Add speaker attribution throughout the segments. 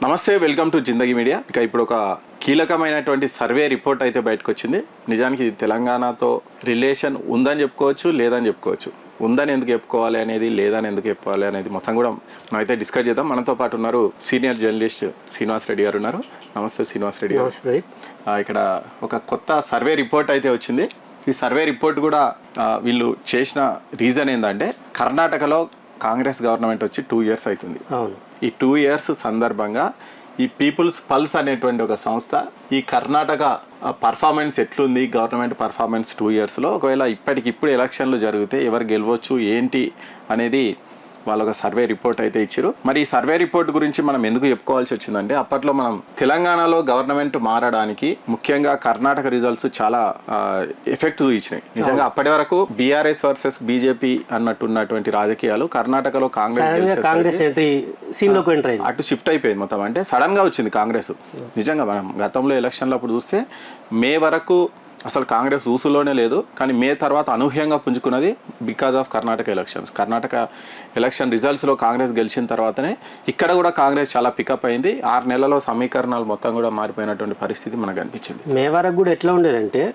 Speaker 1: నమస్తే, welcome to Zindagi media. ఇక ఇప్పుడు ఒక కీలకమైనటువంటి సర్వే రిపోర్ట్ అయితే బయటకు వచ్చింది. నిజానికి తెలంగాణతో రిలేషన్ ఉందని చెప్పుకోవచ్చు, లేదని చెప్పుకోవచ్చు. ఉందని ఎందుకు చెప్పుకోవాలి అనేది, లేదని ఎందుకు చెప్పుకోవాలి అనేది మొత్తం కూడా మనం అయితే డిస్కస్ చేద్దాం. మనతో పాటు ఉన్నారు సీనియర్ జర్నలిస్ట్ శ్రీనివాస్ రెడ్డి గారు ఉన్నారు. నమస్తే శ్రీనివాస్ రెడ్డి గారు. ఇక్కడ ఒక కొత్త సర్వే రిపోర్ట్ అయితే వచ్చింది. ఈ సర్వే రిపోర్ట్ కూడా వీళ్ళు చేసిన రీజన్ ఏంటంటే, కర్ణాటకలో కాంగ్రెస్ గవర్నమెంట్ వచ్చి 2 years అవుతుంది. ఈ 2 years సందర్భంగా ఈ పీపుల్స్ పల్స్ అనేటువంటి ఒక సంస్థ ఈ కర్ణాటక పర్ఫార్మెన్స్ ఎట్లుంది, గవర్నమెంట్ పర్ఫార్మెన్స్ 2 yearsలో, ఒకవేళ ఇప్పటికిప్పుడు ఎలక్షన్లు జరిగితే ఎవరు గెలవచ్చు ఏంటి అనేది వాళ్ళు ఒక సర్వే రిపోర్ట్ అయితే ఇచ్చారు. మరి ఈ సర్వే రిపోర్ట్ గురించి మనం ఎందుకు చెప్పుకోవాల్సి వచ్చిందంటే, అప్పట్లో మనం తెలంగాణలో గవర్నమెంట్ మారడానికి ముఖ్యంగా కర్ణాటక రిజల్ట్స్ చాలా ఎఫెక్ట్ చూపించినాయి. నిజంగా అప్పటి వరకు బీఆర్ఎస్ వర్సెస్ బీజేపీ అన్నట్టున్నటువంటి రాజకీయాలు కర్ణాటకలో కాంగ్రెస్ అటు షిఫ్ట్ అయిపోయింది మొత్తం. అంటే సడన్ గా వచ్చింది కాంగ్రెస్. నిజంగా మనం గతంలో ఎలక్షన్లు అప్పుడు చూస్తే మే వరకు అసలు కాంగ్రెస్ ఊసులోనే లేదు, కానీ మే తర్వాత అనూహ్యంగా పుంజుకున్నది because of Karnataka elections. Karnataka election రిజల్ట్స్లో కాంగ్రెస్ గెలిచిన తర్వాతనే ఇక్కడ కూడా కాంగ్రెస్ చాలా పికప్ అయింది. 6 నెలల్లో సమీకరణాలు మొత్తం కూడా మారిపోయినటువంటి పరిస్థితి మనకు అనిపించింది.
Speaker 2: మే వరకు కూడా ఎట్లా ఉండేదంటే,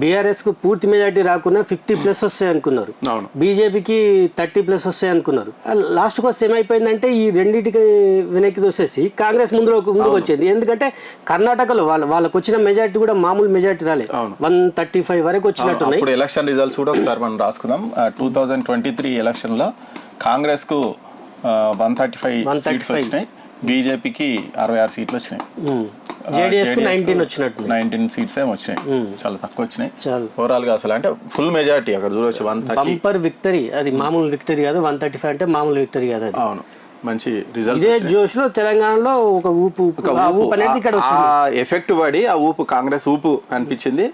Speaker 2: బీఆర్ఎస్కు పూర్తి మెజార్టీ రాకుండా 50+ వస్తాయి అనుకున్నారు, బీజేపీకి 30+ వస్తాయి అనుకున్నారు. లాస్ట్కి వస్తే ఏమైపోయిందంటే, ఈ రెండింటికి వెనక్కి తోసేసి కాంగ్రెస్ ముందుకు వచ్చింది. ఎందుకంటే కర్ణాటకలో వాళ్ళకు వచ్చిన మెజార్టీ కూడా మామూలు మెజార్టీ రాలేదు, 135 వరకు వచ్చినట్టున్నాయి.
Speaker 1: ఇప్పుడు ఎలక్షన్ రిజల్ట్స్ కూడా ఒకసారి మనం రాసుకుందాం. 2023 ఎలక్షన్లో కాంగ్రెస్కు 135 సీట్స్ వచ్చినాయి, బీజేపీకి 66 సీట్లు వచ్చినాయి,
Speaker 2: జేడీఎస్ 19
Speaker 1: సీట్స్ ఏమో వచ్చినాయి, చాలా తక్కువ వచ్చినాయి ఓవరాల్ గా. అసలు అంటే ఫుల్ మెజారిటీ అక్కడ చూడవచ్చు. 130
Speaker 2: బంపర్ విక్టరీ, అది మామూలు విక్టరీ కాదు. 135 అంటే మామూలు విక్టరీ కాదు.
Speaker 1: అవును, మంచి రిజల్ట్.
Speaker 2: ఇదే జోష్ లో తెలంగాణలో ఒక ఊపు అనేది ఇక్కడ
Speaker 1: ఎఫెక్ట్ పడి ఆ ఊపు, కాంగ్రెస్ ఊపు కనిపించింది,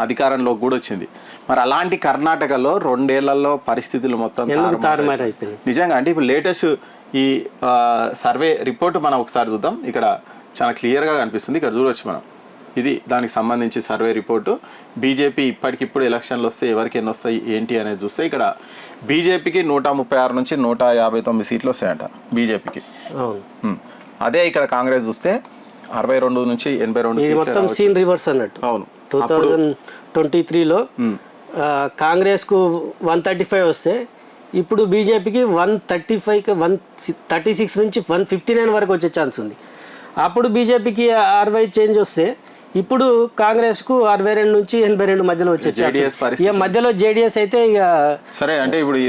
Speaker 1: అధికారంలో కూడా వచ్చింది. మరి అలాంటి కర్ణాటకలో 2 ఏళ్లలో పరిస్థితులు మొత్తం
Speaker 2: తారుమారు అయిపోయింది
Speaker 1: నిజంగా. అంటే ఇప్పుడు లేటెస్ట్ ఈ సర్వే రిపోర్ట్ మనం ఒకసారి చూద్దాం. ఇక్కడ చాలా క్లియర్గా కనిపిస్తుంది. ఇక్కడ చూడవచ్చు మనం, ఇది దానికి సంబంధించి సర్వే రిపోర్టు. బీజేపీ ఇప్పటికిప్పుడు ఎలక్షన్లు వస్తే ఎవరికి ఎన్ని వస్తాయి ఏంటి అనేది చూస్తే, ఇక్కడ బీజేపీకి 136 నుంచి 159 సీట్లు వస్తాయంట బీజేపీకి. అదే ఇక్కడ కాంగ్రెస్ చూస్తే 62 నుంచి 82
Speaker 2: మొత్తం సీన్ రివర్స్ అన్నట్టు.
Speaker 1: అవును,
Speaker 2: 2023లో కాంగ్రెస్కు 135 వస్తే ఇప్పుడు బీజేపీకి 135 136 నుంచి 159 వరకు వచ్చే ఛాన్స్ ఉంది. అప్పుడు బీజేపీకి 60 చేంజ్ వస్తే ఇప్పుడు కాంగ్రెస్ కు 62 నుంచి 82 మధ్యలో వచ్చే ఛాన్స్. ఇక మధ్యలో జేడీఎస్ అయితే ఇక
Speaker 1: సరే. అంటే ఇప్పుడు ఈ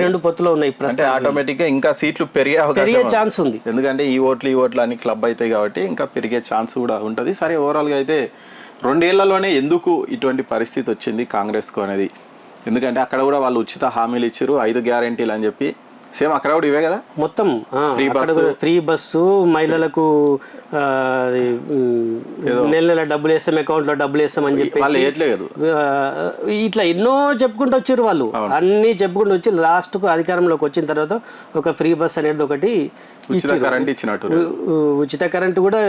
Speaker 1: రెండు పొత్తులో
Speaker 2: ఉన్నాయి.
Speaker 1: అంటే ఆటోమేటిక్ గా ఇంకా సీట్లు పెరిగే
Speaker 2: ఛాన్స్ ఉంది.
Speaker 1: ఎందుకంటే ఈ ఓట్లు అన్ని క్లబ్ అవుతాయి కాబట్టి ఇంకా పెరిగే ఛాన్స్ కూడా ఉంటది. సరే, ఓవరాల్ గా అయితే 2 ఏళ్లలోనే ఎందుకు ఇటువంటి పరిస్థితి వచ్చింది కాంగ్రెస్ కు అనేది. ఎందుకంటే అక్కడ కూడా వాళ్ళు ఉచిత హామీలు ఇచ్చారు, 5 గ్యారెంటీలు అని చెప్పి. సేమ్ అక్కడ కూడా ఇవే కదా, మొత్తం ఫ్రీ బస్సు, మహిళలకు నెల డబ్బులు వేస్తాం, అకౌంట్ లో డబ్బులు వేస్తాం అని చెప్పి ఇట్లా ఎన్నో చెప్పుకుంటూ వచ్చారు వాళ్ళు. అన్ని చెప్పుకుంటూ వచ్చి లాస్ట్ కు అధికారంలోకి వచ్చిన తర్వాత ఒక ఫ్రీ బస్ అనేది ఒకటి ఉచిత కరెంట్ కూడా.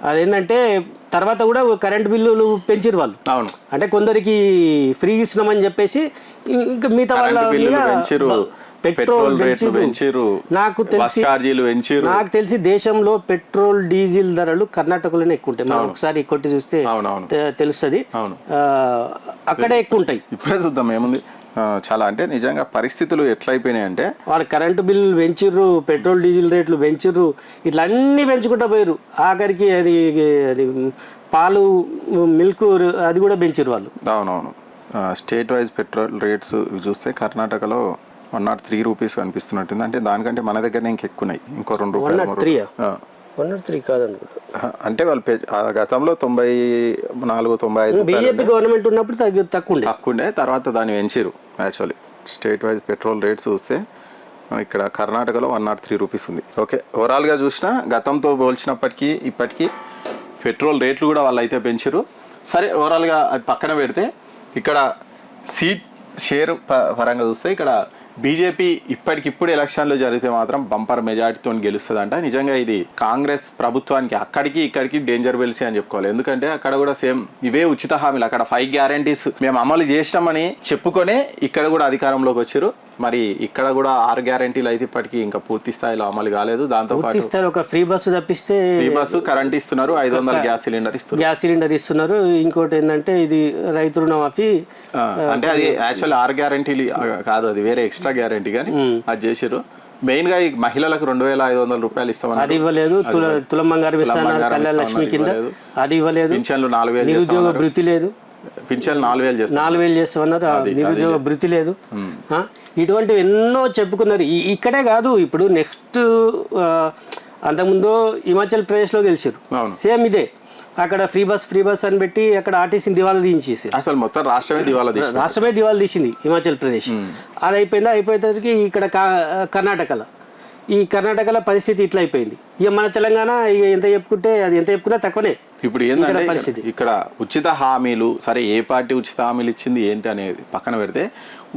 Speaker 1: అదేంటంటే తర్వాత కూడా కరెంట్ బిల్లులు పెంచారు వాళ్ళు. అవును, అంటే కొందరికి ఫ్రీ ఇస్తున్నామని చెప్పేసి ఇంకా మిగతా వాళ్ళ పెట్రోల్ పెంచారు. నాకు తెలిసి దేశంలో పెట్రోల్ డీజిల్ ధరలు కర్ణాటకలోనే ఎక్కువ ఉంటాయి. మనం ఒకసారి కొట్టి చూస్తే తెలుస్తుంది, అక్కడే ఎక్కువ ఉంటాయి. ఇప్పుడే చూద్దాం ఏముంది. చాలా అంటే నిజంగా పరిస్థితులు ఎట్లయిపోయినాయి అంటే,
Speaker 2: వాళ్ళు కరెంటు బిల్లులు పెంచిర్రు, పెట్రోల్ డీజిల్ రేట్లు పెంచిర్రు, ఇట్లా అన్ని పెంచుకుంటా పోయారు. ఆఖరికి అది పాలు, మిల్క్ అది కూడా పెంచిర్రు వాళ్ళు.
Speaker 1: అవునవును. స్టేట్ వైజ్ పెట్రోల్ రేట్స్ చూస్తే కర్ణాటకలో 103 రూపీస్ కనిపిస్తున్నట్టుంది. అంటే దానికంటే మన దగ్గరనే ఇంకెక్కున్నాయి, ఇంకో 2 రూపాయలు.
Speaker 2: 103 కాదనుకుంటా.
Speaker 1: అంటే వాళ్ళు గతంలో 94, 95
Speaker 2: బీజేపీ గవర్నమెంట్ ఉన్నప్పుడు
Speaker 1: తక్కువండే, తర్వాత దాన్ని పెంచారు. Actually state wise petrol rates చూస్తే ఇక్కడ కర్ణాటకలో 103 రూపీస్ ఉంది. ఓకే, ఓవరాల్గా చూసినా గతంతో పోల్చినప్పటికీ ఇప్పటికీ పెట్రోల్ రేట్లు కూడా వాళ్ళు అయితే పెంచారు. సరే, ఓవరాల్గా అది పక్కన పెడితే ఇక్కడ సీట్ షేర్ పరంగా చూస్తే ఇక్కడ బీజేపీ ఇప్పటికిప్పుడు ఎలక్షన్లు జరిగితే మాత్రం బంపర్ మెజార్టీతో గెలుస్తుందంట. నిజంగా ఇది కాంగ్రెస్ ప్రభుత్వానికి అక్కడికి ఇక్కడికి డేంజర్ బెల్సీ అని చెప్పుకోవాలి. ఎందుకంటే అక్కడ కూడా సేమ్ ఇవే ఉచిత హామీలు, అక్కడ 5 గ్యారెంటీస్ మేము అమలు చేసినామని చెప్పుకొనే ఇక్కడ కూడా అధికారంలోకి వచ్చారు. మరి ఇక్కడ కూడా 6 గ్యారెంటీలు అయితే ఇప్పటికీ ఇంకా పూర్తి స్థాయిలో అమలు కాలేదు. దాంతో పాటు
Speaker 2: ఇస్తారు ఒక ఫ్రీ బస్సు తప్పిస్తే
Speaker 1: ఫ్రీ బస్సు, కరెంట్ ఇస్తున్నారు, 500 గ్యాస్ సిలిండర్
Speaker 2: ఇస్తున్నారు. ఇంకోటి ఏంటంటే ఇది రైతు రుణమాఫీ,
Speaker 1: అంటే అది యాక్చువల్ 6 గ్యారెంటీలు కాదు, అది వేరే ఎక్స్ట్రా గ్యారెంటీ కానీ అది చేసారు. మెయిన్ గా ఈ మహిళలకు 2,500 రూపాయలు ఇస్తామని
Speaker 2: అది ఇవ్వలేదు. తులం బంగారం ఇస్తున్నారు కళ్యాణ లక్ష్మి కింద, అది ఇవ్వలేదు.
Speaker 1: పింఛన్లు 4,000,
Speaker 2: నిరుద్యోగ భృతి లేదు.
Speaker 1: పింఛన్లు 4,000
Speaker 2: చేస్తామన్నారు, నిరుద్యోగ భృతి లేదు. ఇటువంటివి ఎన్నో చెప్పుకున్నారు. ఇక్కడే కాదు, ఇప్పుడు నెక్స్ట్ అంతకుముందు హిమాచల్ ప్రదేశ్లో గెలిచారు, సేమ్ ఇదే. అక్కడ ఫ్రీ బస్ అని పెట్టి అక్కడ ఆర్టీసీని దివాలా తీయించేసి
Speaker 1: అసలు మొత్తం రాష్ట్రమే
Speaker 2: దివాలా తీసింది హిమాచల్ ప్రదేశ్. అది అయిపోయేసరికి ఇక్కడ కర్ణాటకలో పరిస్థితి ఇట్లా అయిపోయింది. ఇక మన తెలంగాణ ఇక ఎంత చెప్పుకున్నా తక్కువనే.
Speaker 1: ఇప్పుడు ఏంటంటే పరిస్థితి ఇక్కడ ఉచిత హామీలు, సరే ఏ పార్టీ ఉచిత హామీలు ఇచ్చింది ఏంటి అనేది పక్కన పెడితే,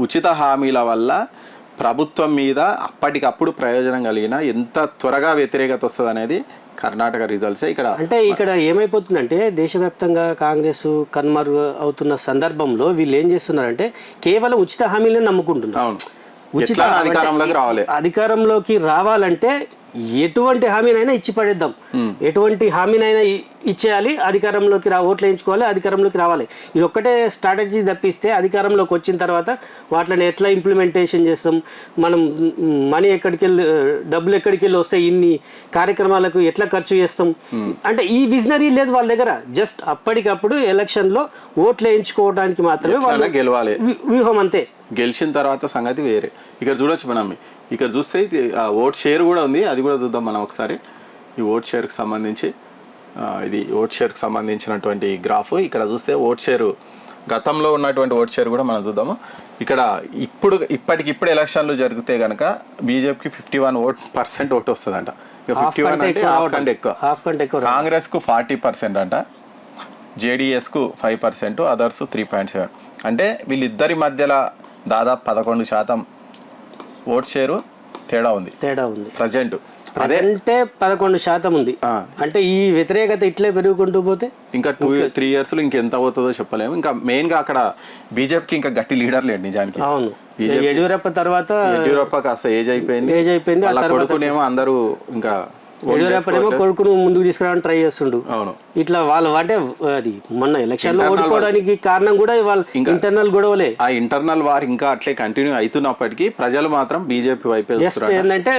Speaker 1: ఉచిత హామీల వల్ల ప్రభుత్వం మీద అప్పటికప్పుడు ప్రయోజనం కలిగిన ఎంత త్వరగా వ్యతిరేకత వస్తుంది అనేది కర్ణాటక రిజల్ట్సే. ఇక్కడ
Speaker 2: ఏమైపోతుందంటే దేశవ్యాప్తంగా కాంగ్రెస్ కన్మరు అవుతున్న సందర్భంలో వీళ్ళు ఏం చేస్తున్నారంటే కేవలం ఉచిత హామీలను నమ్ముకుంటున్నారు. అధికారంలోకి రావాలంటే ఎటువంటి హామీనైనా ఇచ్చి పడేద్దాం, ఎటువంటి హామీనైనా ఇచ్చేయాలి, అధికారంలోకి ఓట్లు వేయించుకోవాలి, అధికారంలోకి రావాలి. ఇది ఒక్కటే స్ట్రాటజీ తప్పిస్తే అధికారంలోకి వచ్చిన తర్వాత వాటిని ఎట్లా ఇంప్లిమెంటేషన్ చేస్తాం, మనం మనీ డబ్బులు ఎక్కడికి వెళ్ళి వస్తాయి, ఇన్ని కార్యక్రమాలకు ఎట్లా ఖర్చు చేస్తాం అంటే ఈ విజనరీ లేదు వాళ్ళ దగ్గర. జస్ట్ అప్పటికప్పుడు ఎలక్షన్లో ఓట్లు వేయించుకోవడానికి మాత్రమే వాళ్ళు
Speaker 1: గెలవాలి
Speaker 2: వ్యూహం, అంతే.
Speaker 1: గెలిచిన తర్వాత సంగతి వేరే. ఇక్కడ చూడొచ్చు మనం, ఇక్కడ చూస్తే ఓట్ షేర్ కూడా ఉంది, అది కూడా చూద్దాం మనం ఒకసారి. ఈ ఓట్ షేర్కి సంబంధించి ఇది ఓట్ షేర్కి సంబంధించినటువంటి గ్రాఫ్. ఇక్కడ చూస్తే ఓట్ షేరు గతంలో ఉన్నటువంటి ఓట్ షేర్ కూడా మనం చూద్దాము. ఇక్కడ ఇప్పటికిప్పుడు ఎలక్షన్లు జరిగితే కనుక బీజేపీకి 51% ఓటు వస్తుందంట. 51 అంటే హాఫ్ కంటే ఎక్కువ. కాంగ్రెస్కు 40% అంట, జేడీఎస్కు 5%, అదర్స్ 3.7. అంటే వీళ్ళిద్దరి మధ్యలో దాదాపు 11% ఓట్ షేరు తేడా ఉంది ప్రజెంట్.
Speaker 2: అంటే 11% ఉంది. అంటే ఈ వ్యతిరేకత ఇట్లే పెరుగుకుంటూ పోతే
Speaker 1: ఇంకా 2-3 years లో ఇంకెంత అవుతుందో చెప్పలేము. ఇంకా మెయిన్ గా అక్కడ బీజేపీకి ఇంకా గట్టి లీడర్ లేడు నిజానికి.
Speaker 2: అవును, యడ్యూరప్ప
Speaker 1: కాస్త ఏజ్ అయిపోయింది. అలా కొడుకునేమో అందరూ ఇంకా
Speaker 2: యడ్యూరప్పనేమో కొడుకును ముందుకు తీసుకురావడానికి ట్రై చేస్తుండు.
Speaker 1: అవును,
Speaker 2: ఇట్లా వాళ్ళు అంటే అది మొన్న ఎలక్షన్ లో ఓడిపోవడానికి కారణం కూడా వాళ్ళ ఇంటర్నల్ గొడవలే.
Speaker 1: ఆ ఇంటర్నల్ వార్ ఇంకా అట్లే కంటిన్యూ అవుతున్నప్పటికీ ప్రజలు మాత్రం బీజేపీ వైపే
Speaker 2: జస్ట్ ఏంటంటే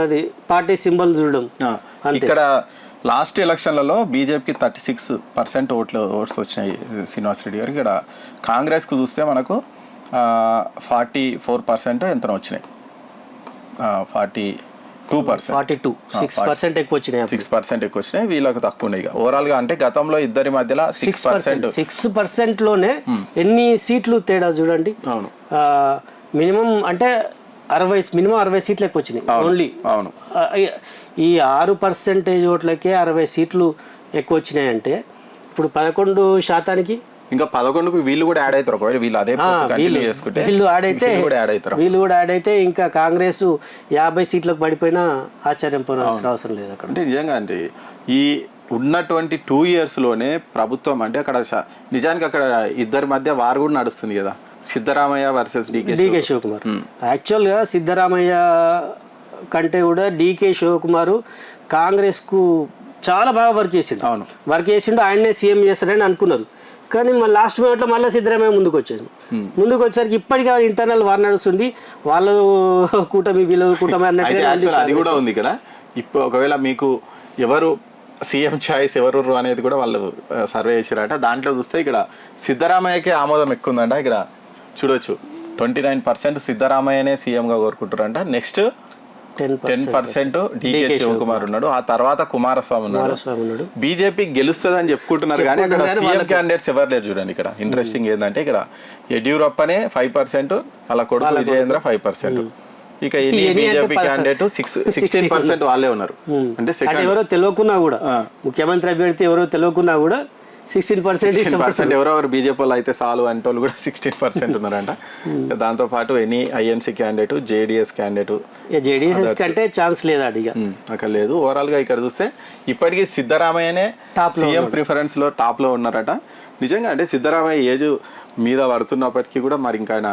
Speaker 2: అది పార్టీ సింబల్ చూడడం.
Speaker 1: ఇక్కడ లాస్ట్ ఎలక్షన్లలో బీజేపీకి 36% ఓట్స్ వచ్చినాయి శ్రీనివాస్ రెడ్డి గారు. ఇక్కడ కాంగ్రెస్ కు చూస్తే మనకు 44% ఎంత వచ్చినాయి,
Speaker 2: 6% ఎక్కువ
Speaker 1: వచ్చినాయి. వీళ్ళకి తక్కువ ఉన్నాయి. ఓవరాల్ గా అంటే గతంలో ఇద్దరి మధ్యలో
Speaker 2: 6% లోనే ఎన్ని సీట్లు తేడా చూడండి.
Speaker 1: అవును,
Speaker 2: మినిమం అంటే 60 సీట్లు ఎక్కువ వచ్చినాయి ఓన్లీ.
Speaker 1: అవును,
Speaker 2: ఈ 6% ఓట్లకే 60 సీట్లు ఎక్కువ వచ్చినాయి అంటే ఇప్పుడు 11%
Speaker 1: ఇంకా 11కు వీళ్ళు కూడా యాడ్ అవుతారు. ఒకవేళ వీళ్ళు అదే
Speaker 2: వీళ్ళు యాడ్ అయితే ఇంకా కాంగ్రెస్ 50 సీట్లకు పడిపోయినా ఆశ్చర్యపోవాల్సిన అవసరం లేదు. అక్కడ
Speaker 1: అంటే నిజంగా అంటే ఈ ఉన్నటువంటి 2 years లోనే ప్రభుత్వం అంటే అక్కడ నిజానికి అక్కడ ఇద్దరి మధ్య వార్ కూడా నడుస్తుంది కదా, సిద్ధరామయ్య వర్సెస్
Speaker 2: డీకే శివకుమార్. యాక్చువల్గా సిద్ధరామయ్య కంటే కూడా డీకే శివకుమార్ కాంగ్రెస్ కు చాలా బాగా వర్క్ చేసిండు. ఆయన్నే సీఎం చేస్తారని అనుకున్నారు. కానీ మన లాస్ట్ మినిట్లో మళ్ళీ సిద్ధరామయ్య ముందుకు వచ్చేసరికి ఇప్పటికీ ఇంటర్నల్ వార్ నడుస్తుంది. వాళ్ళ కూటమి వీళ్ళ కూటమి అన్నట్టు
Speaker 1: అది కూడా ఉంది ఇక్కడ. ఇప్పుడు ఒకవేళ మీకు ఎవరు సీఎం చాయిస్ ఎవరు అనేది కూడా వాళ్ళు సర్వే చేశారట. దాంట్లో చూస్తే ఇక్కడ సిద్ధరామయ్యకే ఆమోదం ఎక్కువ ఉందంట. ఇక్కడ చూడొచ్చు 29% సిద్ధరామయ్యనే సీఎంగా కోరుకుంటారంట. నెక్స్ట్ 10% డీకే శివకుమార్ ఉన్నాడు. ఆ తర్వాత కుమారస్వామి ఉన్నాడు. బీజేపీ గెలుస్తుందని చెప్పుకుంటున్నారు కానీ అక్కడ సీఎం క్యాండిడేట్స్ ఎవరు లేరు. చూడండి ఇక్కడ ఇంట్రెస్టింగ్ ఏంటంటే ఇక్కడ యడ్యూరప్పనే 5%, అలా కొడుకు విజయేంద్ర 5%. ఇక బీజేపీ క్యాండిడేట్ 16% వాళ్ళే ఉన్నారు. అంటే
Speaker 2: ఎవరో తెలియకున్నా కూడా ముఖ్యమంత్రి అభ్యర్థి ఎవరో తెలియకున్నా కూడా 16%
Speaker 1: ఎవరెవరు బీజేపీ వాళ్ళు అయితే చాలు అంటే వాళ్ళు కూడా 16% ఉన్నారంట. దాంతో పాటు any INC candidate, JDS candidate,
Speaker 2: JDS కంటే ఛాన్స్ లేదా
Speaker 1: అక్కడ లేదు. ఓవరాల్ గా ఇక్కడ చూస్తే ఇప్పటికీ సిద్ధరామయ్యనే సీఎం ప్రిఫరెన్స్ లో టాప్ లో ఉన్నారట. నిజంగా అంటే సిద్ధరామయ్య ఏజ్ మీద పడుతున్నప్పటికీ కూడా మరి ఇంకా ఆయన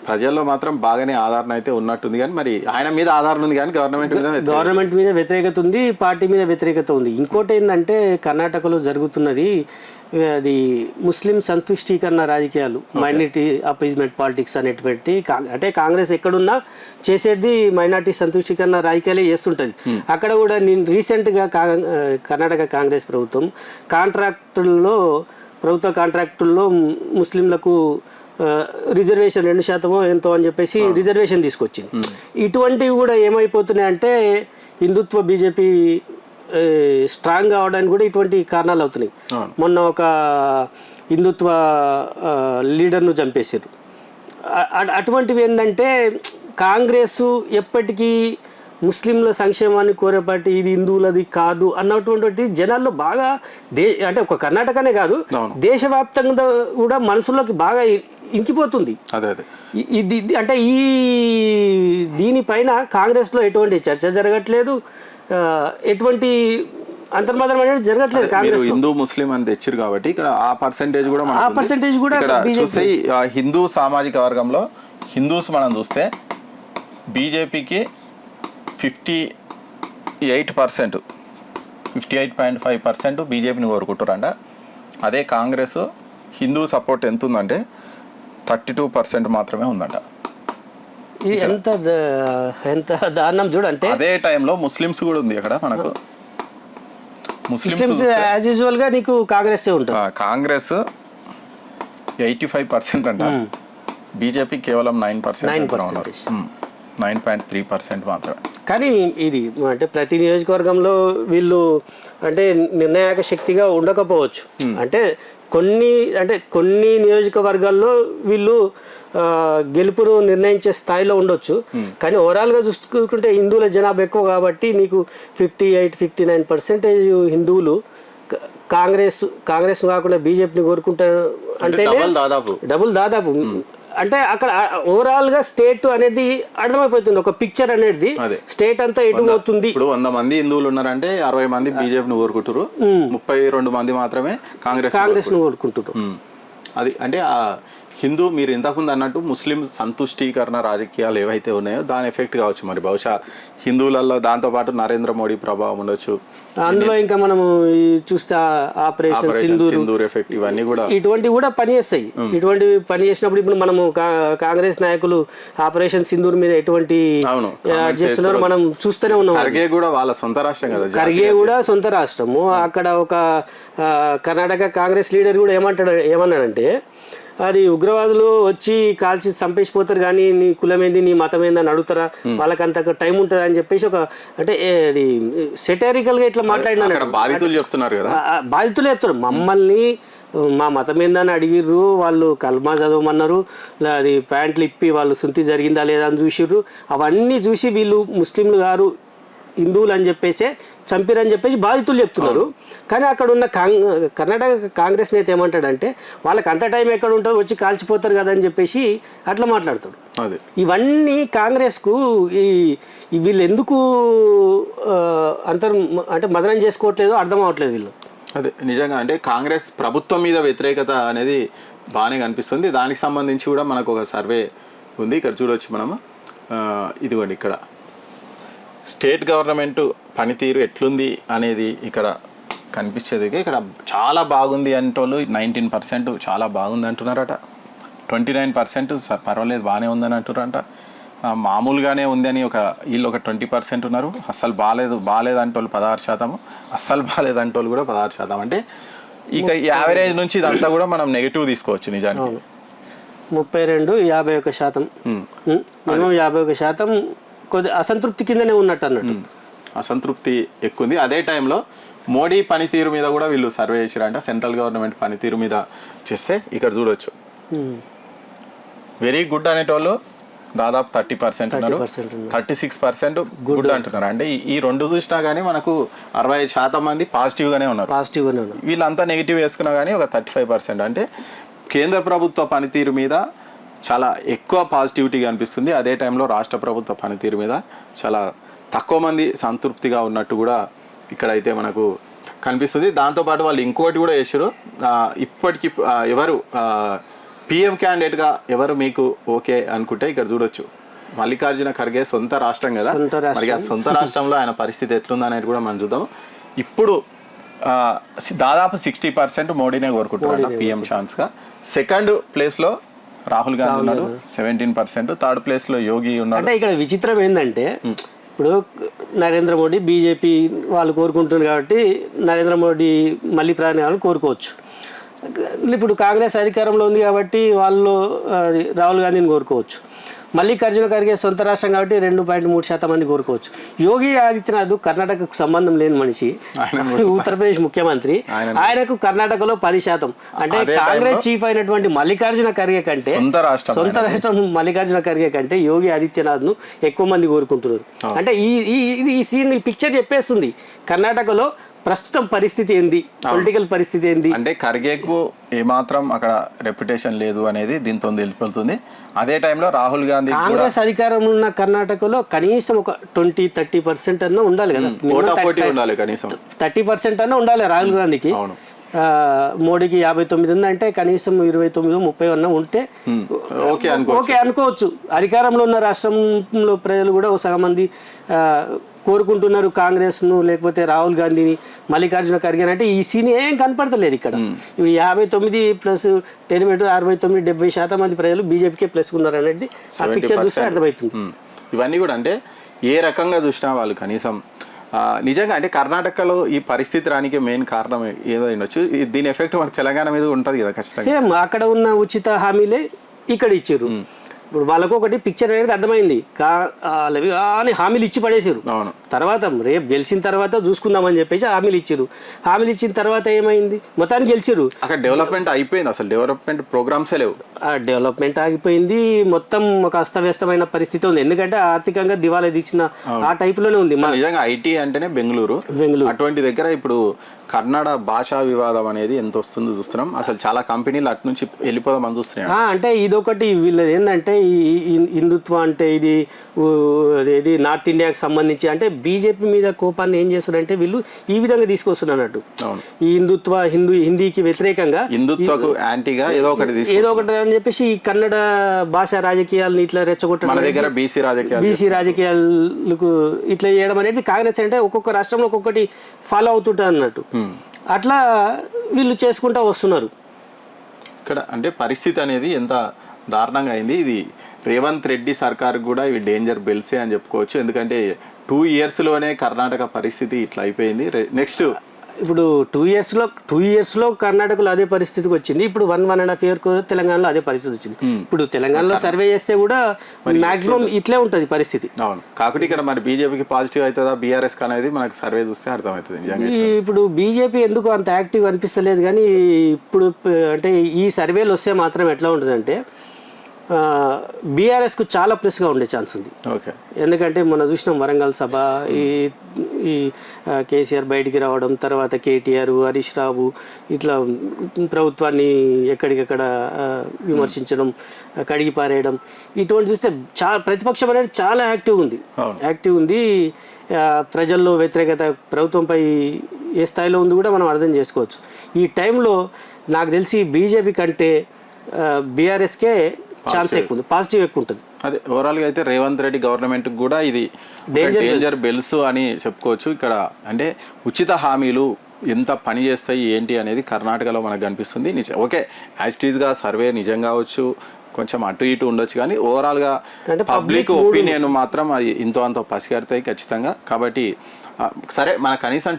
Speaker 1: ప్రజల్లో మాత్రం బాగానే ఆదరణ అయితే ఉన్నట్టుంది, కానీ మరి ఆయన మీద ఆధారం ఉంది కానీ గవర్నమెంట్ మీద
Speaker 2: గవర్నమెంట్ మీద వ్యతిరేకత ఉంది, పార్టీ మీద వ్యతిరేకత ఉంది. ఇంకోటి ఏంటంటే కర్ణాటకలో జరుగుతున్నది అది ముస్లిం సంతుష్టీకరణ రాజకీయాలు, మైనారిటీ అపీజ్మెంట్ పాలిటిక్స్ అనేటువంటి. అంటే కాంగ్రెస్ ఎక్కడున్నా చేసేది మైనారిటీ సంతుష్టీకరణ రాజకీయాలే చేస్తుంటుంది. అక్కడ కూడా నేను రీసెంట్గా కర్ణాటక కాంగ్రెస్ ప్రభుత్వం ప్రభుత్వ కాంట్రాక్టుల్లో ముస్లింలకు రిజర్వేషన్ 2% ఎంతో అని చెప్పేసి రిజర్వేషన్ తీసుకొచ్చింది. ఇటువంటివి కూడా ఏమైపోతున్నాయంటే హిందుత్వ బీజేపీ స్ట్రాంగ్ కావడానికి కూడా ఇటువంటి కారణాలు అవుతున్నాయి. మొన్న ఒక హిందుత్వ లీడర్ను చంపేశారు. అటువంటివి ఏంటంటే కాంగ్రెస్ ఎప్పటికీ ముస్లింల సంక్షేమాన్ని కోరే పార్టీ, ఇది హిందువులది కాదు అన్నటువంటి జనాల్లో బాగా అంటే ఒక కర్ణాటకనే కాదు దేశవ్యాప్తంగా కూడా మనసులోకి బాగా ఇంకిపోతుంది. ఇది అంటే దీనిపైన కాంగ్రెస్లో ఎటువంటి చర్చ జరగట్లేదు, ఎటువంటి అంతర్మాదం అనేది జరగట్లేదు. కాంగ్రెస్
Speaker 1: హిందూ ముస్లిం అని తెచ్చారు కాబట్టి ఇక్కడ ఆ పర్సెంటేజ్ కూడా చూస్తే హిందూ సామాజిక వర్గంలో హిందూస్ మనం చూస్తే బీజేపీకి 58%, 58.5% బీజేపీని కోరుకుంటారంట. అదే కాంగ్రెస్ హిందూ సపోర్ట్ ఎంత ఉందంటే 32% మాత్రమే ఉందంట.
Speaker 2: ఎంత దారుణం చూడంటే.
Speaker 1: అదే టైంలో ముస్లిమ్స్ కూడా ఉంది అక్కడ మనకు.
Speaker 2: ముస్లిమ్స్ యాజ్ యూజువల్ గా నీకు కాంగ్రెస్ ఉంటుంది.
Speaker 1: కాంగ్రెస్ 85% అంట, బీజేపీ కేవలం 9%, 9.3% మాత్రమే.
Speaker 2: కానీ ఇది అంటే ప్రతి నియోజకవర్గంలో వీళ్ళు అంటే నిర్ణాయక శక్తిగా ఉండకపోవచ్చు. అంటే కొన్ని నియోజకవర్గాల్లో వీళ్ళు గెలుపును నిర్ణయించే స్థాయిలో ఉండొచ్చు. కానీ ఓవరాల్గా చూసుకుంటే హిందువుల జనాభా ఎక్కువ కాబట్టి నీకు 58-59% హిందువులు కాంగ్రెస్ కాకుండా బీజేపీని కోరుకుంటారు అంటే డబుల్ దాదాపు. అంటే అక్కడ ఓవరాల్ గా స్టేట్ అనేది అర్థమైపోతుంది, ఒక పిక్చర్ అనేది స్టేట్ అంతా ఎటు పోతుంది.
Speaker 1: ఇప్పుడు 100 మంది హిందువులు ఉన్నారంటే 60 మంది బీజేపీని కోరుకుంటారు, 32 మంది మాత్రమే కాంగ్రెస్
Speaker 2: ను కోరుకుంటారు.
Speaker 1: అది అంటే హిందూ మీరు ఇంతకుముందు అన్నట్టు ముస్లిం సంతుష్టీకరణ రాజకీయాలు ఏవైతే ఉన్నాయో దాని ఎఫెక్ట్ కావచ్చు. మరి బహుశా హిందువులలో దాంతోపాటు నరేంద్ర మోడీ ప్రభావం ఉండొచ్చు.
Speaker 2: అందులో ఇంకా మనము చూస్తే ఆపరేషన్ సింధూర్ ఎఫెక్ట్ ఇవన్నీ కూడా ఇటువంటివి కూడా పనిచేస్తాయి. ఇటువంటివి పనిచేసినప్పుడు ఇప్పుడు మనము కాంగ్రెస్ నాయకులు ఆపరేషన్ సింధూర్ మీద ఎటువంటి చేస్తున్నారు మనం చూస్తూనే ఉన్నాం.
Speaker 1: ఖర్గే కూడా వాళ్ళ సొంత రాష్ట్రం కదా,
Speaker 2: ఖర్గే కూడా సొంత రాష్ట్రము. అక్కడ ఒక కర్ణాటక కాంగ్రెస్ లీడర్ కూడా ఏమన్నాడంటే అది ఉగ్రవాదులు వచ్చి కాల్చి చంపేసిపోతారు కానీ నీ కులమేంది నీ మతమేంది అని అడుగుతారా, వాళ్ళకి అంత టైం ఉంటుంది అని చెప్పేసి ఒక అంటే అది సెటారికల్ గా ఇట్లా మాట్లాడినా
Speaker 1: బాధితులు చెప్తున్నారు కదా,
Speaker 2: బాధితులు చెప్తారు మమ్మల్ని మా మతం ఏందని అడిగిర్రు, వాళ్ళు కల్మా చదవమన్నారు, అది ప్యాంట్లు ఇప్పి వాళ్ళు సుంతి జరిగిందా లేదా అని చూసిర్రు. అవన్నీ చూసి వీళ్ళు ముస్లింలు గారు హిందువులు అని చెప్పేసి చంపిరని చెప్పేసి బాధితులు చెప్తున్నారు. కానీ అక్కడ ఉన్న కర్ణాటక కాంగ్రెస్ నేత ఏమంటాడంటే వాళ్ళకి అంత టైం ఎక్కడ ఉంటుంది వచ్చి కాల్చిపోతారు కదా అని చెప్పేసి అట్లా మాట్లాడతాడు. ఇవన్నీ కాంగ్రెస్కు వీళ్ళు ఎందుకు అంటే మదనం చేసుకోవట్లేదో అర్థం అవ్వట్లేదు వీళ్ళు.
Speaker 1: అదే నిజంగా అంటే కాంగ్రెస్ ప్రభుత్వం మీద వ్యతిరేకత అనేది బాగానే కనిపిస్తుంది. దానికి సంబంధించి కూడా మనకు ఒక సర్వే ఉంది, ఇక్కడ చూడవచ్చు మనము. ఇదిగోండి ఇక్కడ స్టేట్ గవర్నమెంట్ పనితీరు ఎట్లుంది అనేది ఇక్కడ కనిపించేది. ఇక్కడ చాలా బాగుంది అంటోళ్ళు 19% చాలా బాగుంది అంటున్నారట, 29% పర్వాలేదు బాగానే ఉందని అంటున్నారట, మామూలుగానే ఉంది అని వీళ్ళు ఒక 20% ఉన్నారు. అస్సలు బాగాలేదు అంటోళ్ళు 16%, అస్సలు బాగాలేదు అంటోళ్ళు కూడా 16%. అంటే ఇక యావరేజ్ నుంచి ఇదంతా కూడా మనం నెగిటివ్ తీసుకోవచ్చు. నిజానికి
Speaker 2: 32-51%, మినిమం 51% కొద్ది అసంతృప్తి కిందనే ఉన్నట్టు అన్నట్టు.
Speaker 1: అసంతృప్తి ఎక్కువ ఉంది. అదే టైంలో మోడీ పనితీరు మీద కూడా వీళ్ళు సర్వే చేశారంట. సెంట్రల్ గవర్నమెంట్ పనితీరు మీద చేస్తే ఇక్కడ చూడొచ్చు వెరీ గుడ్ అనేటోళ్ళు దాదాపు 30% ఉన్నారు, 36% గుడ్ అంటున్నారు. అంటే ఈ రెండు చూసినా కానీ మనకు 65% మంది పాజిటివ్గానే ఉన్నారు. వీళ్ళంతా నెగిటివ్ వేసుకున్నా కానీ ఒక 35%. అంటే కేంద్ర ప్రభుత్వ పనితీరు మీద చాలా ఎక్కువ పాజిటివిటీ కనిపిస్తుంది. అదే టైంలో రాష్ట్ర ప్రభుత్వ పనితీరు మీద చాలా తక్కువ మంది సంతృప్తిగా ఉన్నట్టు కూడా ఇక్కడైతే మనకు కనిపిస్తుంది. దాంతోపాటు వాళ్ళు ఇంకోటి కూడా చేశారు, ఇప్పటికి ఎవరు పిఎం క్యాండిడేట్గా ఎవరు మీకు ఓకే అనుకుంటే ఇక్కడ చూడొచ్చు, మల్లికార్జున ఖర్గే సొంత రాష్ట్రం కదా,
Speaker 2: సొంత రాష్ట్రం.
Speaker 1: మరి ఆ సొంత రాష్ట్రంలో ఆయన పరిస్థితి ఎట్లుందనేది కూడా మనం చూద్దాం. ఇప్పుడు దాదాపు 60% మోడీనే కోరుకుంటున్నారు పిఎం ఛాన్స్గా. సెకండ్ ప్లేస్లో రాహుల్ గాంధీ ఉన్నారు 17%, థర్డ్ ప్లేస్లో యోగి ఉన్నారు.
Speaker 2: అంటే ఇక్కడ విచిత్రం ఏంటంటే ఇప్పుడు నరేంద్ర మోడీ బీజేపీ వాళ్ళు కోరుకుంటున్నారు కాబట్టి నరేంద్ర మోడీ మళ్ళీ ప్రధాని కావాలని కోరుకోవచ్చు. ఇప్పుడు కాంగ్రెస్ అధికారంలో ఉంది కాబట్టి వాళ్ళు రాహుల్ గాంధీని కోరుకోవచ్చు. మల్లికార్జున ఖర్గే సొంత రాష్ట్రం కాబట్టి 2.3% మంది కోరుకోవచ్చు. యోగి ఆదిత్యనాథ్ కర్ణాటకకు సంబంధం లేని మనిషి, ఉత్తరప్రదేశ్ ముఖ్యమంత్రి, ఆయనకు కర్ణాటకలో 10%. అంటే కాంగ్రెస్ చీఫ్ అయినటువంటి మల్లికార్జున ఖర్గే కంటే సొంత రాష్ట్రం మల్లికార్జున ఖర్గే కంటే యోగి ఆదిత్యనాథ్ ను ఎక్కువ మంది కోరుకుంటున్నారు. అంటే ఈ సీన్ పిక్చర్ చెప్పేస్తుంది కర్ణాటకలో ప్రస్తుతం పరిస్థితి ఏంది, పొలిటికల్ పరిస్థితి ఏంది.
Speaker 1: అంటే ఖర్గేకు ఏమాత్రం అక్కడ రెప్యుటేషన్ లేదు అనేది దీంతో తెలిపోతుంది. అదే టైంలో రాహుల్ గాంధీ
Speaker 2: కాంగ్రెస్ అధికారంలో ఉన్న కర్ణాటకలో కనీసం ఒక 20-30% అన్నా ఉండాలి కదా, 30% అన్నా ఉండాలి రాహుల్ గాంధీకి. మోడీకి 59 ఉందంటే కనీసం 29-30 అన్నా ఉంటే ఓకే అనుకోవచ్చు. అధికారంలో ఉన్న రాష్ట్రంలో ప్రజలు కూడా ఒక సగం మంది కోరుకుంటున్నారు కాంగ్రెస్ను, లేకపోతే రాహుల్ గాంధీని, మల్లికార్జున ఖర్గే. అంటే ఈ సీన్ ఏం కనపడతలేదు ఇక్కడ. 59 ప్లస్ 10 69-70% మంది ప్రజలు బీజేపీకే ప్లస్ ఉన్నారు అనేది ఆ పిక్చర్ చూస్తే అర్థమవుతుంది.
Speaker 1: ఇవన్నీ కూడా అంటే ఏ రకంగా చూసినా వాళ్ళు కనీసం నిజంగా అంటే కర్ణాటకలో ఈ పరిస్థితి రానికి మెయిన్ కారణం ఏదో ఉండొచ్చు. దీని ఎఫెక్ట్ మన తెలంగాణ మీద ఉంటుంది కదా ఖచ్చితంగా.
Speaker 2: సేమ్ అక్కడ ఉన్న ఉచిత హామీలే ఇక్కడ ఇచ్చారు. ఇప్పుడు వాళ్ళకు ఒకటి పిక్చర్ అనేది అర్థమైంది అని హామీలు ఇచ్చి పడేసారు. తర్వాత రేపు గెలిచిన తర్వాత చూసుకుందామని చెప్పేసి హామీలు ఇచ్చారు. హామీలు ఇచ్చిన తర్వాత ఏమైంది, మొత్తానికి గెలిచారు.
Speaker 1: అక్కడ డెవలప్మెంట్ అయిపోయింది, అసలు డెవలప్మెంట్ ప్రోగ్రామ్సే లేవు.
Speaker 2: డెవలప్మెంట్ ఆగిపోయింది, మొత్తం ఒక అస్తవ్యస్తమైన పరిస్థితి ఉంది. ఎందుకంటే ఆర్థికంగా దివాలా తీసిన ఆ టైప్ లోనే ఉంది.
Speaker 1: నిజంగా ఐటీ అంటేనే బెంగళూరు, అటువంటి దగ్గర ఇప్పుడు కన్నడ భాషా వివాదం అనేది ఎంత వస్తుందో చూస్తున్నాం. అసలు చాలా కంపెనీలు అటు నుంచి వెళ్ళిపోదామని చూస్తున్నాయి.
Speaker 2: అంటే ఇదొకటి వీళ్ళది ఏంటంటే హిందుత్వ అంటే ఇది నార్త్ ఇండియాకి సంబంధించి అంటే బీజేపీ మీద కోపాన్ని ఏం చేస్తున్నారంటే వీళ్ళు ఈ విధంగా తీసుకొస్తున్నట్టు. ఈ హిందీకి వ్యతిరేకంగా
Speaker 1: హిందుత్వకు యాంటీగా ఏదో ఒకటి
Speaker 2: అని చెప్పేసి ఈ కన్నడ భాష రాజకీయాలను ఇట్లా రెచ్చగొట్టడం,
Speaker 1: మన దగ్గర
Speaker 2: బీసీ రాజకీయాలకు ఇట్లా చేయడం అనేది కాంగ్రెస్ అంటే ఒక్కొక్క రాష్ట్రంలో ఒక్కొక్కటి ఫాలో అవుతుంటారు అన్నట్టు. అట్లా వీళ్ళు చేసుకుంటా వస్తున్నారు.
Speaker 1: ఇక్కడ అంటే పరిస్థితి అనేది ఎంత దారుణంగా అయింది. ఇది రేవంత్ రెడ్డి సర్కార్ కూడా ఇవి డేంజర్ బెల్సే అని చెప్పుకోవచ్చు. ఎందుకంటే 2 yearsలోనే కర్ణాటక పరిస్థితి ఇట్లా అయిపోయింది. నెక్స్ట్
Speaker 2: ఇప్పుడు 2 yearsలో కర్ణాటకలో అదే పరిస్థితికి వచ్చింది. ఇప్పుడు 1.5 year తెలంగాణలో అదే పరిస్థితి వచ్చింది. ఇప్పుడు తెలంగాణలో సర్వే చేస్తే కూడా మాక్సిమం ఇట్లే ఉంటుంది పరిస్థితి.
Speaker 1: అవును, కాకపోతే ఇక్కడ మరి బీజేపీకి పాజిటివ్ అవుతుందా బీఆర్ఎస్ అనేది మనకు సర్వే చూస్తే అర్థమవుతుంది.
Speaker 2: ఇప్పుడు బీజేపీ ఎందుకు అంత యాక్టివ్ అనిపిస్తలేదు, కానీ ఇప్పుడు అంటే ఈ సర్వేలు వస్తే మాత్రం ఎట్లా ఉంటుందంటే బీఆర్ఎస్కు చాలా ప్లస్గా ఉండే ఛాన్స్ ఉంది. ఎందుకంటే మనం చూసినాం వరంగల్ సభ, ఈ కేసీఆర్ బయటికి రావడం, తర్వాత కేటీఆర్, హరీష్ రావు ఇట్లా ప్రభుత్వాన్ని ఎక్కడికక్కడ విమర్శించడం, కడిగి పారేయడం, ఇటువంటి చూస్తే ప్రతిపక్షం అనేది చాలా యాక్టివ్ ఉంది. ప్రజల్లో వ్యతిరేకత ప్రభుత్వంపై ఏ స్థాయిలో ఉంది కూడా మనం అర్థం చేసుకోవచ్చు. ఈ టైంలో నాకు తెలిసి బీజేపీ కంటే బీఆర్ఎస్కే ఛాన్స్ ఎక్కువ ఉంది, పాజిటివ్ ఎక్కువ ఉంటుంది.
Speaker 1: అదే ఓవరాల్గా అయితే రేవంత్ రెడ్డి గవర్నమెంట్కి కూడా ఇది డేంజర్ బెల్స్ అని చెప్పుకోవచ్చు. ఇక్కడ అంటే ఉచిత హామీలు ఎంత పని చేస్తాయి ఏంటి అనేది కర్ణాటకలో మనకు కనిపిస్తుంది. ఓకే, యాజ్టీజ్గా సర్వే నిజం కావచ్చు, కొంచెం అటు ఇటు ఉండొచ్చు, కానీ ఓవరాల్గా పబ్లిక్ ఒపీనియన్ మాత్రం అది ఇంతో అంత పసిగడతాయి ఖచ్చితంగా. కాబట్టి సరే, మన కనీసం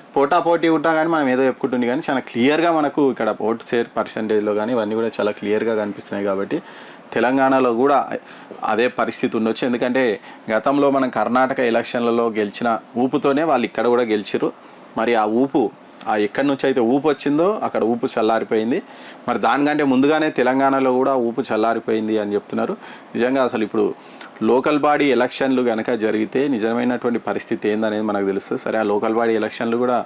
Speaker 1: పోటీ ఉంటా కానీ మనం ఏదో చెప్పుకుంటుంది, కానీ చాలా క్లియర్గా మనకు ఇక్కడ ఓట్ షేర్ పర్సంటేజ్లో కానీ ఇవన్నీ కూడా చాలా క్లియర్గా కనిపిస్తున్నాయి. కాబట్టి తెలంగాణలో కూడా అదే పరిస్థితి ఉండొచ్చు. ఎందుకంటే గతంలో మనం కర్ణాటక ఎలక్షన్లలో గెలిచిన ఊపుతోనే వాళ్ళు ఇక్కడ కూడా గెలిచిరు. మరి ఆ ఊపు ఎక్కడి నుంచి అయితే ఊపు వచ్చిందో అక్కడ ఊపు చల్లారిపోయింది. మరి దానికంటే ముందుగానే తెలంగాణలో కూడా ఊపు చల్లారిపోయింది అని చెప్తున్నారు. నిజంగా అసలు ఇప్పుడు లోకల్ బాడీ ఎలక్షన్లు కనుక జరిగితే నిజమైనటువంటి పరిస్థితి ఏందనేది మనకు తెలుస్తుంది. సరే, ఆ లోకల్ బాడీ ఎలక్షన్లు కూడా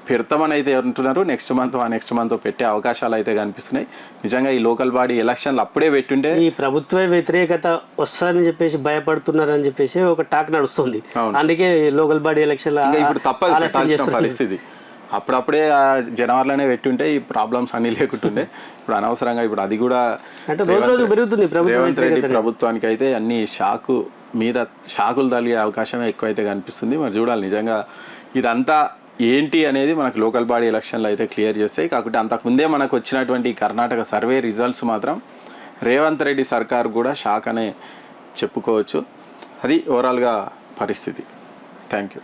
Speaker 1: పెడతామని అయితే అంటున్నారు. నెక్స్ట్ మంత్ పెట్టే అవకాశాలు అయితే కనిపిస్తున్నాయి. నిజంగా ఈ లోకల్ బాడీ ఎలక్షన్లు అప్పుడే పెట్టుంటే
Speaker 2: ఈ ప్రభుత్వ వ్యతిరేకత వస్తుందని చెప్పేసి భయపడుతున్నారు అని చెప్పేసి ఒక టాక్ నడుస్తుంది. అందుకే లోకల్ బాడీ ఎలక్షన్
Speaker 1: ఇప్పుడు తప్పదు పరిస్థితి. అప్పుడప్పుడే ఆ జనవరిలోనే పెట్టుంటే ఈ ప్రాబ్లమ్స్ అన్నీ లేకుంటుండే. ఇప్పుడు అనవసరంగా ఇప్పుడు అది కూడా
Speaker 2: అంటే రోజు రోజు పెరుగుతుంది
Speaker 1: రేవంత్ రెడ్డి ప్రభుత్వానికి అయితే అన్ని షాకులు తగిలే అవకాశమే ఎక్కువైతే కనిపిస్తుంది. మరి చూడాలి నిజంగా ఇదంతా ఏంటి అనేది మనకు లోకల్ బాడీ ఎలక్షన్లు అయితే క్లియర్ చేస్తాయి. కాకపోతే అంతకుముందే మనకు వచ్చినటువంటి కర్ణాటక సర్వే రిజల్ట్స్ మాత్రం రేవంత్ రెడ్డి సర్కార్ కూడా షాక్ అనే చెప్పుకోవచ్చు. అది ఓవరాల్గా పరిస్థితి. Thank you.